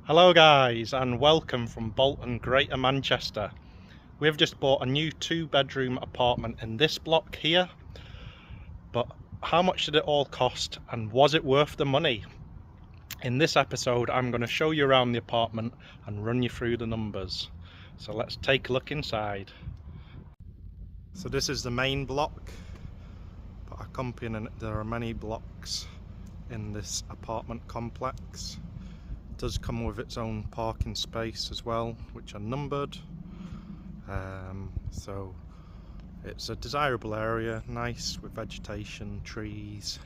Hello guys, and welcome from Bolton, Greater Manchester. We've just bought a new 2-bedroom apartment in this block here, but how much did it all cost and was it worth the money? In this episode I'm going to show you around the apartment and run you through the numbers. So let's take a look inside. So this is the main block, but accompanying it there are many blocks in this apartment complex. Does come with its own parking space as well, which are numbered, so it's a desirable area, nice with vegetation, trees,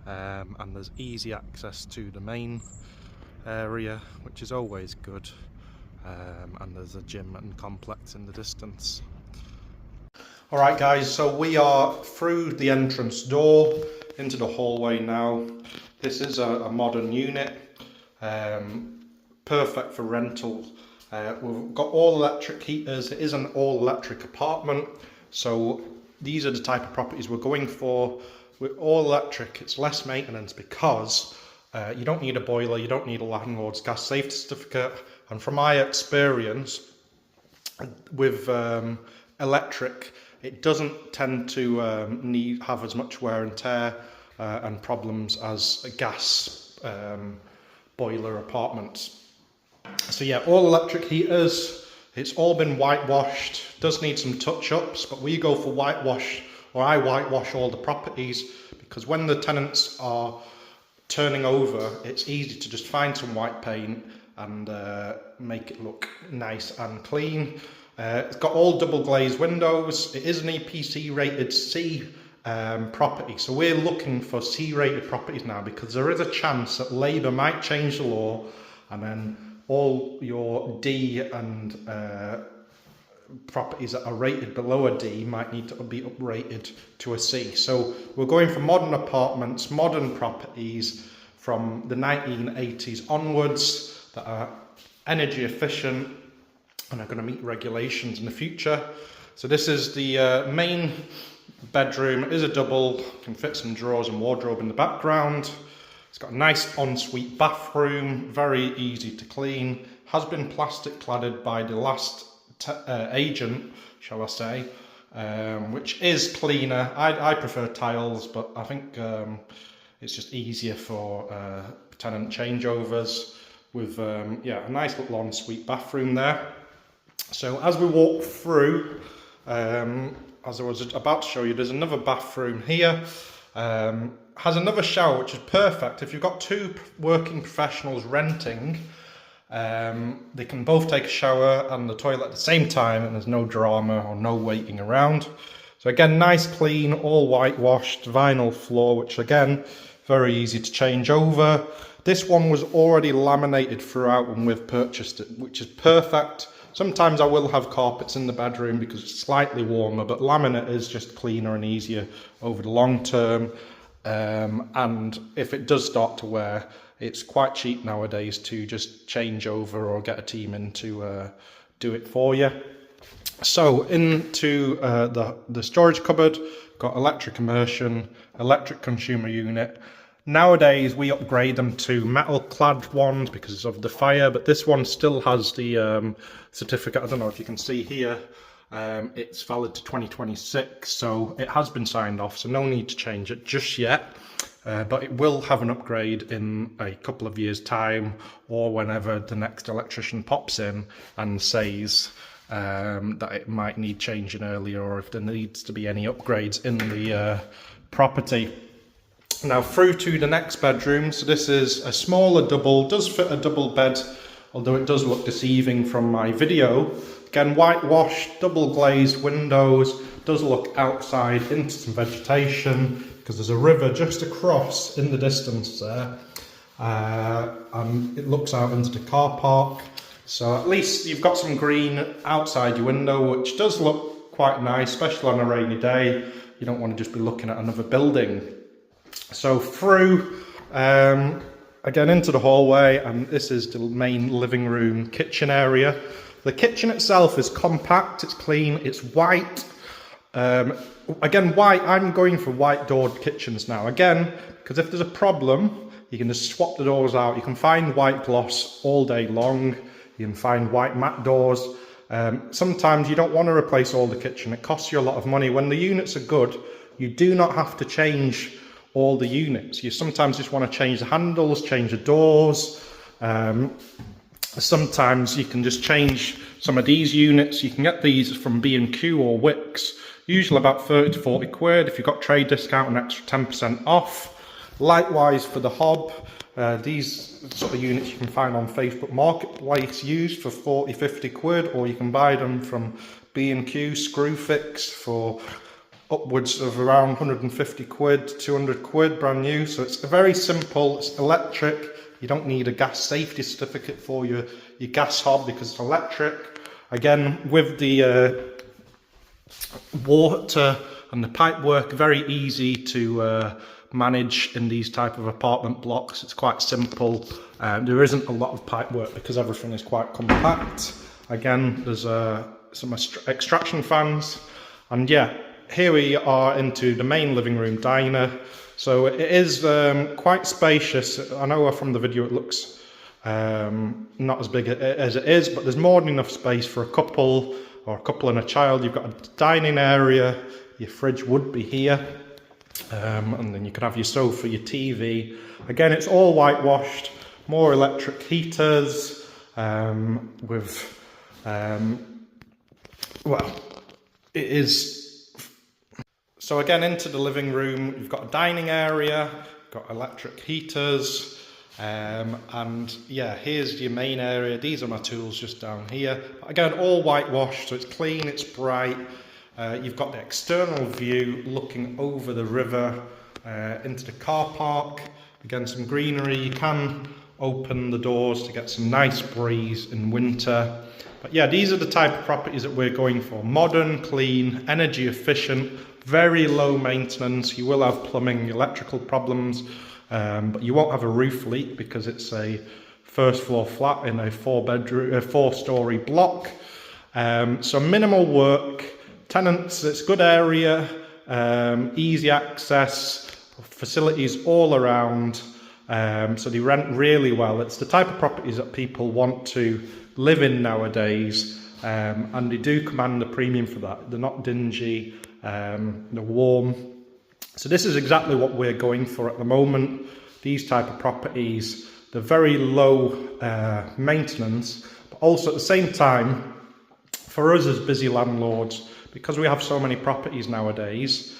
and there's easy access to the main area, which is always good, and there's a gym and complex in the distance. Alright guys, so we are through the entrance door into the hallway now. This is a modern unit. Perfect for rental. We've got all electric heaters. It is an all electric apartment, so these are the type of properties we're going for. With all electric, it's less maintenance because you don't need a boiler, you don't need a landlord's gas safety certificate, and from my experience with electric, it doesn't tend to have as much wear and tear and problems as a gas boiler apartments. So yeah, all electric heaters. It's all been whitewashed. Does need some touch-ups, but we go for whitewash, or I whitewash all the properties, because when the tenants are turning over, it's easy to just find some white paint and make it look nice and clean. It's got all double glazed windows. It is an EPC rated C property, so we're looking for C-rated properties now, because there is a chance that Labour might change the law and then all your D and properties that are rated below a D might need to be uprated to a C. So we're going for modern apartments, modern properties from the 1980s onwards that are energy efficient and are going to meet regulations in the future. So this is the main bedroom. It is a double, can fit some drawers and wardrobe in the background. It's got a nice ensuite bathroom, very easy to clean, has been plastic cladded by the last agent, shall I say, which is cleaner. I prefer tiles, but I think it's just easier for tenant changeovers with yeah, a nice little ensuite bathroom there. So as we walk through, as I was about to show you, there's another bathroom here. Has another shower, which is perfect. If you've got two working professionals renting, they can both take a shower and the toilet at the same time, and there's no drama or no waiting around. So again, nice clean, all whitewashed, vinyl floor, which again, very easy to change over. This one was already laminated throughout when we've purchased it, which is perfect. Sometimes I will have carpets in the bedroom because it's slightly warmer, but laminate is just cleaner and easier over the long term. And if it does start to wear, it's quite cheap nowadays to just change over or get a team in to do it for you. So into the storage cupboard, got electric immersion, electric consumer unit. Nowadays we upgrade them to metal clad ones because of the fire, but this one still has the certificate. I don't know if you can see here. It's valid to 2026, so it has been signed off, so no need to change it just yet, but it will have an upgrade in a couple of years time, or whenever the next electrician pops in and says that it might need changing earlier, or if there needs to be any upgrades in the property. Now through to the next bedroom. So this is a smaller double, does fit a double bed, although it does look deceiving from my video. Again, whitewashed, double glazed windows, does look outside into some vegetation because there's a river just across in the distance there, and it looks out into the car park. So at least you've got some green outside your window, which does look quite nice, especially on a rainy day. You don't want to just be looking at another building. So through again into the hallway, and this is the main living room kitchen area. The kitchen itself is compact, it's clean, it's white. Again, white, I'm going for white doored kitchens now. Again, because if there's a problem, you You can just swap the doors out. You can find white gloss all day long. You can find white matte doors. Sometimes you don't want to replace all the kitchen. It costs you a lot of money. When the units are good, you do not have to change all the units. You sometimes just want to change the handles, change the doors. Sometimes you can just change some of these units. You can get these from B&Q or Wickes, usually about 30 to 40 quid. If you've got trade discount, an extra 10% off. Likewise for the hob, these sort of units you can find on Facebook Marketplace used for 40, 50 quid, or you can buy them from B&Q Screwfix for upwards of around 150 quid, 200 quid, brand new. So it's very simple, it's electric. You don't need a gas safety certificate for your gas hob because it's electric. Again, with the water and the pipe work, very easy to manage in these type of apartment blocks. It's quite simple. There isn't a lot of pipe work because everything is quite compact. Again, there's some extraction fans, and yeah, here we are into the main living room diner. So it is quite spacious. I know from the video it looks not as big as it is, but there's more than enough space for a couple or a couple and a child. You've got a dining area, your fridge would be here, and then you could have your sofa, your TV. Again, it's all whitewashed, more electric heaters with, well, it is. So again, into the living room, you've got a dining area, got electric heaters, and yeah, here's your main area. These are my tools just down here. Again, all whitewashed, so it's clean, it's bright. You've got the external view looking over the river into the car park. Again, some greenery. You can open the doors to get some nice breeze in winter. But yeah, these are the type of properties that we're going for. Modern, clean, energy efficient, very low maintenance. You will have plumbing, electrical problems, but you won't have a roof leak because it's a first floor flat in a four-story block. So minimal work, tenants, it's good area, easy access, facilities all around. So they rent really well. It's the type of properties that people want to live in nowadays, and they do command a premium for that. They're not dingy, they're warm. So this is exactly what we're going for at the moment. These type of properties, they're very low maintenance, but also at the same time, for us as busy landlords, because we have so many properties nowadays,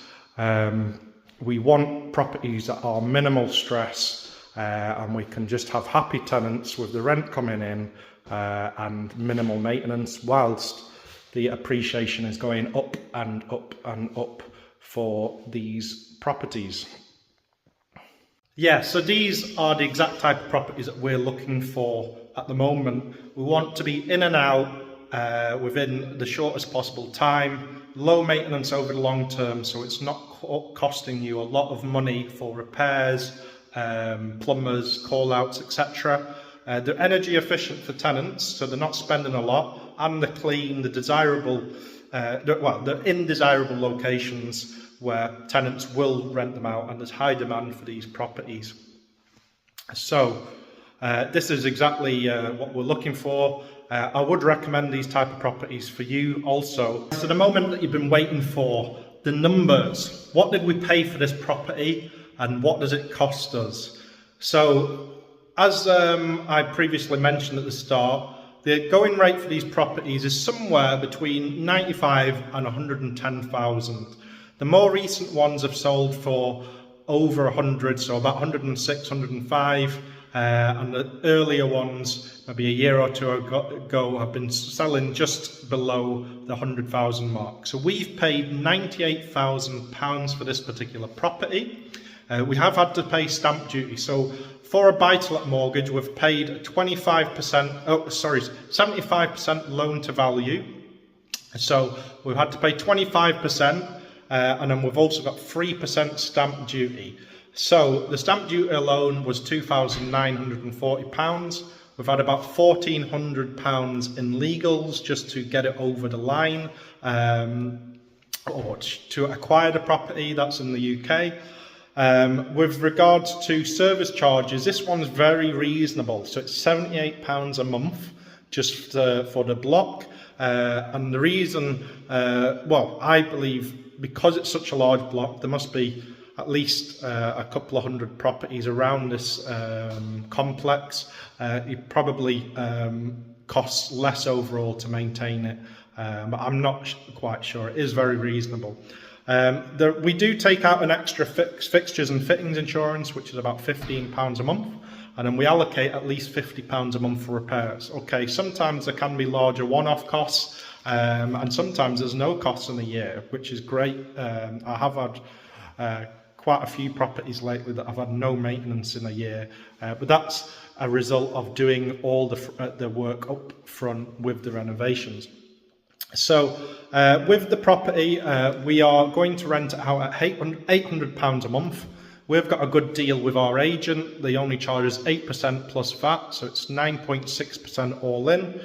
we want properties that are minimal stress, and we can just have happy tenants with the rent coming in, and minimal maintenance, whilst the appreciation is going up and up and up for these properties. Yeah, so these are the exact type of properties that we're looking for at the moment. We want to be in and out within the shortest possible time, low maintenance over the long term, so it's not costing you a lot of money for repairs, plumbers, call-outs, etc. They're energy efficient for tenants, so they're not spending a lot, and they're clean, they're desirable, they're in desirable locations where tenants will rent them out, and there's high demand for these properties. So this is exactly what we're looking for. I would recommend these type of properties for you also. So the moment that you've been waiting for, the numbers. What did we pay for this property and what does it cost us? So as I previously mentioned at the start, the going rate for these properties is somewhere between 95 and 110,000. The more recent ones have sold for over 100, so about 106, 105, and the earlier ones, maybe a year or two ago, have been selling just below the 100,000 mark. So we've paid £98,000 for this particular property. We have had to pay stamp duty. So for a buy-to-let mortgage, we've paid 75% loan to value. So we've had to pay 25%, and then we've also got 3% stamp duty. So the stamp duty alone was £2,940. We've had about £1,400 in legals just to get it over the line, or to acquire the property. That's in the UK. With regards to service charges, this one's very reasonable. So it's £78 a month just for the block. And the reason, well, I believe because it's such a large block, there must be at least a couple of hundred properties around this complex. It probably costs less overall to maintain it, but I'm not quite sure. It is very reasonable. We do take out an extra fixtures and fittings insurance, which is about £15 a month, and then we allocate at least £50 a month for repairs. Okay, sometimes there can be larger one-off costs, and sometimes there's no costs in a year, which is great. I have had quite a few properties lately that have had no maintenance in a year, but that's a result of doing all the work up front with the renovations. So with the property, we are going to rent it out at £800 a month. We've got a good deal with our agent. They only charge us 8% plus VAT, so it's 9.6% all in.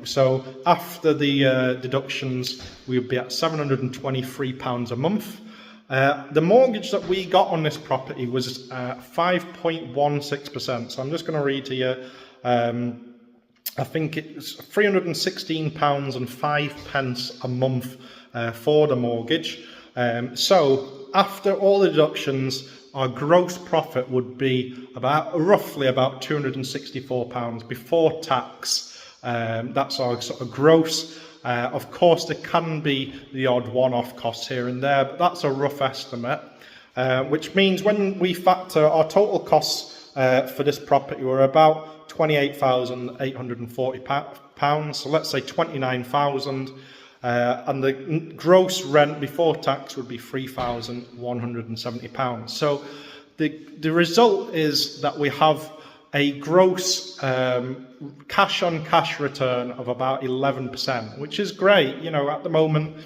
So after the deductions, we would be at £723 a month. The mortgage that we got on this property was 5.16%. So I'm just going to read here. I think it's £316 and 5p a month for the mortgage. So after all the deductions, our gross profit would be roughly about £264 before tax. That's our sort of gross. Of course, there can be the odd one-off costs here and there, but that's a rough estimate, which means when we factor our total costs for this property were about £28,840. So let's say £29,000, and the gross rent before tax would be £3,170. So the result is that we have a gross cash on cash return of about 11%, which is great. You know, at the moment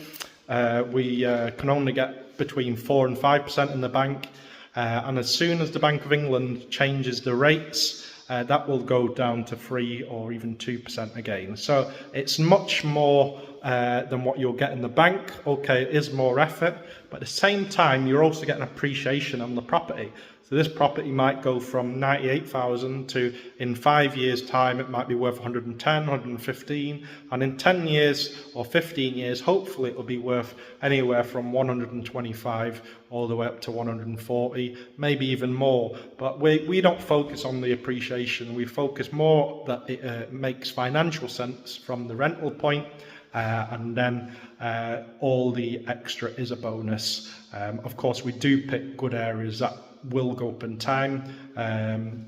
we can only get between 4 and 5% in the bank, and as soon as the Bank of England changes the rates, that will go down to 3 or even 2% again. So it's much more than what you'll get in the bank. Okay, it is more effort, but at the same time, you're also getting appreciation on the property. So this property might go from 98,000 to, in 5 years' time, it might be worth 110, 115, and in 10 years or 15 years, hopefully it will be worth anywhere from 125 all the way up to 140, maybe even more. But we don't focus on the appreciation. We focus more that it makes financial sense from the rental point, and then all the extra is a bonus. Of course, we do pick good areas that will go up in time, and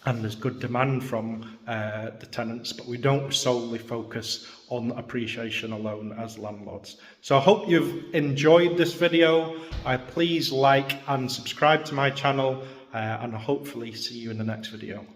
there's good demand from the tenants, but we don't solely focus on appreciation alone as landlords. So I hope you've enjoyed this video. Please like and subscribe to my channel, and hopefully see you in the next video.